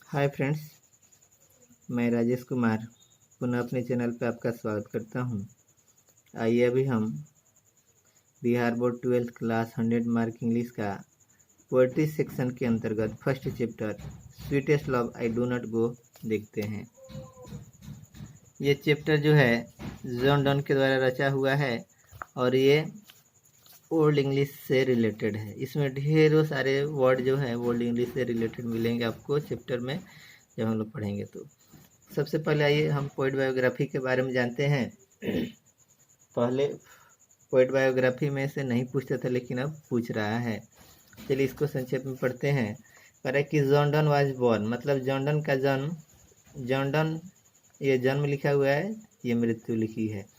Hi friends, मैं राजेश कुमार पुनः अपने चैनल पर आपका स्वागत करता हूं। आइए अभी हम Bihar board 12th class 100 mark English का पोएट्री सेक्शन के अंतर्गत first chapter sweetest love I do not go देखते हैं। ये चैप्टर जो है जॉन डन के द्वारा रचा हुआ है और ये ओल्ड इंग्लिश से रिलेटेड है। इसमें ढेरों सारे वर्ड जो है ओल्ड इंग्लिश से रिलेटेड मिलेंगे आपको चैप्टर में जब हम लोग पढ़ेंगे। तो सबसे पहले आइए हम पोएट बायोग्राफी के बारे में जानते हैं। पहले पोएट बायोग्राफी में से नहीं पूछता था लेकिन अब पूछ रहा है। चलिए इसको संक्षेप में पढ़ते हैं। कह रहे कि जॉन डन वाज बॉर्न, मतलब जॉन डन का जन्म, जॉन डन ये जन्म लिखा हुआ है, ये मृत्यु लिखी है।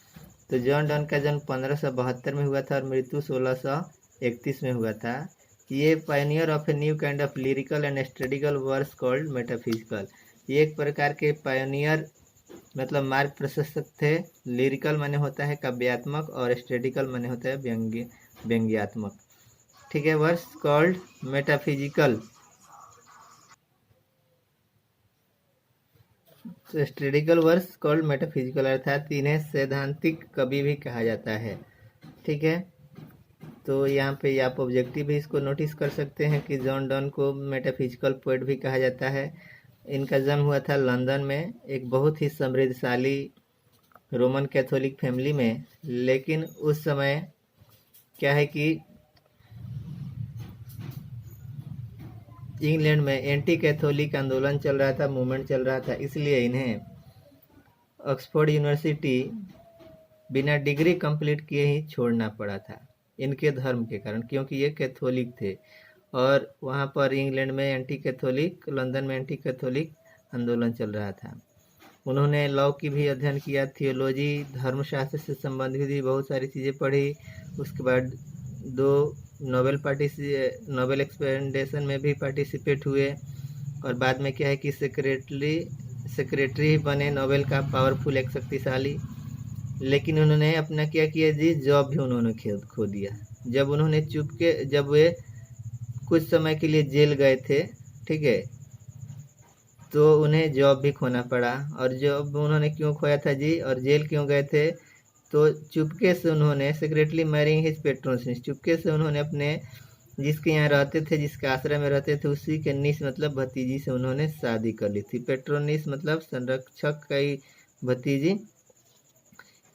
तो जॉन डन का जन्म 1572 में हुआ था और मृत्यु 1631 में हुआ था। ये pioneer of a new kind of lyrical and aesthetical verse called metaphysical. ये एक प्रकार के पायनियर मतलब मार्ग प्रशंसक थे। लिरिकल माने होता है काव्यात्मक और एस्टेटिकल माने होता है व्यंग्यात्मक। ठीक है, verse called metaphysical. Aesthetical verse called metaphysical, अर्थात इन्हें सैद्धांतिक कवि भी कहा जाता है। ठीक है, तो यहाँ पे आप ऑब्जेक्टिव भी इसको नोटिस कर सकते हैं कि जॉन डन को मेटाफिजिकल पोएट भी कहा जाता है। इनका जन्म हुआ था लंदन में एक बहुत ही समृद्धशाली रोमन कैथोलिक फैमिली में। लेकिन उस समय क्या है कि इंग्लैंड में एंटी कैथोलिक आंदोलन चल रहा था, मूवमेंट चल रहा था, इसलिए इन्हें ऑक्सफोर्ड यूनिवर्सिटी बिना डिग्री कंप्लीट किए ही छोड़ना पड़ा था इनके धर्म के कारण, क्योंकि ये कैथोलिक थे और वहाँ पर इंग्लैंड में एंटी कैथोलिक, लंदन में एंटी कैथोलिक आंदोलन चल रहा था। उन्होंने लॉ की भी अध्ययन किया, थियोलॉजी, धर्मशास्त्र से संबंधित भी बहुत सारी चीज़ें पढ़ी। उसके बाद 2 नोबेल एक्सपेडिशन में भी पार्टिसिपेट हुए और बाद में क्या है कि सेक्रेटरी बने नोबेल का, पावरफुल, एक शक्तिशाली। लेकिन उन्होंने अपना क्या किया जी, जॉब भी उन्होंने खो दिया। जब वे कुछ समय के लिए जेल गए थे, ठीक है, तो उन्हें जॉब भी खोना पड़ा। और जॉब उन्होंने क्यों खोया था जी, और जेल क्यों गए थे, तो चुपके से उन्होंने सेक्रेटली मैरिंग हिज पेट्रोनिस, चुपके से उन्होंने अपने जिसके यहाँ रहते थे, जिसके आश्रय में रहते थे, उसी के निस मतलब भतीजी से उन्होंने शादी कर ली थी। पेट्रोनिस मतलब संरक्षक की भतीजी।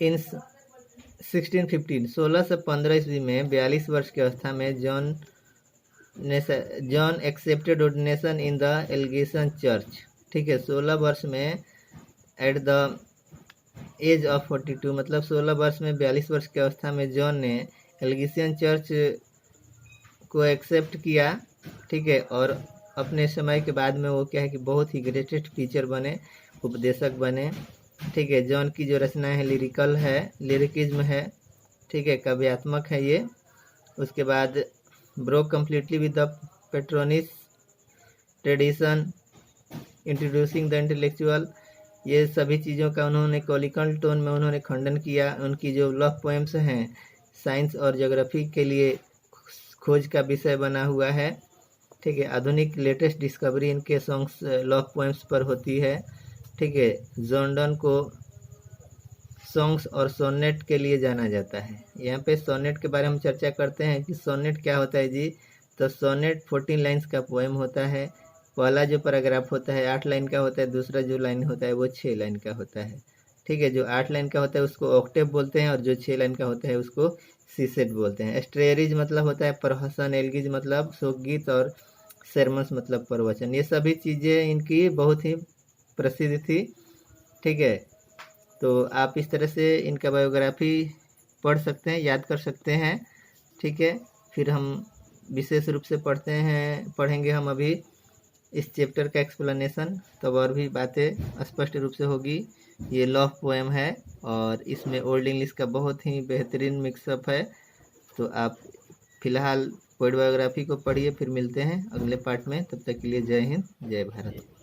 इन 1615 ईस्वी में 42 वर्ष की अवस्था में John accepted ordination in the एल्गेशन चर्च। ठीक है, 16 वर्ष में एट द एज ऑफ 42, मतलब 16 वर्ष में 42 वर्ष की अवस्था में जॉन ने एल्गेशन चर्च को एक्सेप्ट किया। ठीक है, और अपने समय के बाद में वो क्या है कि बहुत ही ग्रेटेस्ट टीचर बने, उपदेशक बने। ठीक है, जॉन की जो रचनाएं है लिरिकल है, लिरिकिज्म है, ठीक है, काव्यात्मक है ये। उसके बाद broke completely with the Petrarchan tradition, introducing the intellectual, ये सभी चीज़ों का उन्होंने कॉलिकल टोन में उन्होंने खंडन किया। उनकी जो लव पोएम्स हैं साइंस और ज्योग्राफी के लिए खोज का विषय बना हुआ है। ठीक है, आधुनिक लेटेस्ट डिस्कवरी इनके सॉन्ग्स लव पोएम्स पर होती है। ठीक है, जॉन डन को सॉन्ग्स और सोनेट के लिए जाना जाता है। यहाँ पे सोनेट के बारे में चर्चा करते हैं कि सोनेट क्या होता है जी। तो सोनेट 14 लाइन्स का पोएम होता है। पहला जो पैराग्राफ होता है 8 लाइन का होता है, दूसरा जो लाइन होता है वो 6 लाइन का होता है। ठीक है, जो 8 लाइन का होता है उसको ऑक्टेव बोलते हैं और जो 6 लाइन का होता है उसको सीसेट बोलते हैं। एस्ट्रेरिज मतलब होता है प्रहसन, एल्गिज मतलब शोकगीत और सेरमस मतलब प्रवचन। ये सभी चीज़ें इनकी बहुत ही प्रसिद्ध थी। ठीक है, तो आप इस तरह से इनका बायोग्राफी पढ़ सकते हैं, याद कर सकते हैं। ठीक है, फिर हम विशेष रूप से पढ़ेंगे हम अभी इस चैप्टर का एक्सप्लेनेशन, तब और भी बातें स्पष्ट रूप से होगी। ये लव पोएम है और इसमें ओल्ड इंग्लिश का बहुत ही बेहतरीन मिक्सअप है। तो आप फिलहाल पोएट बायोग्राफी को पढ़िए, फिर मिलते हैं अगले पार्ट में। तब तक के लिए जय हिंद, जय भारत।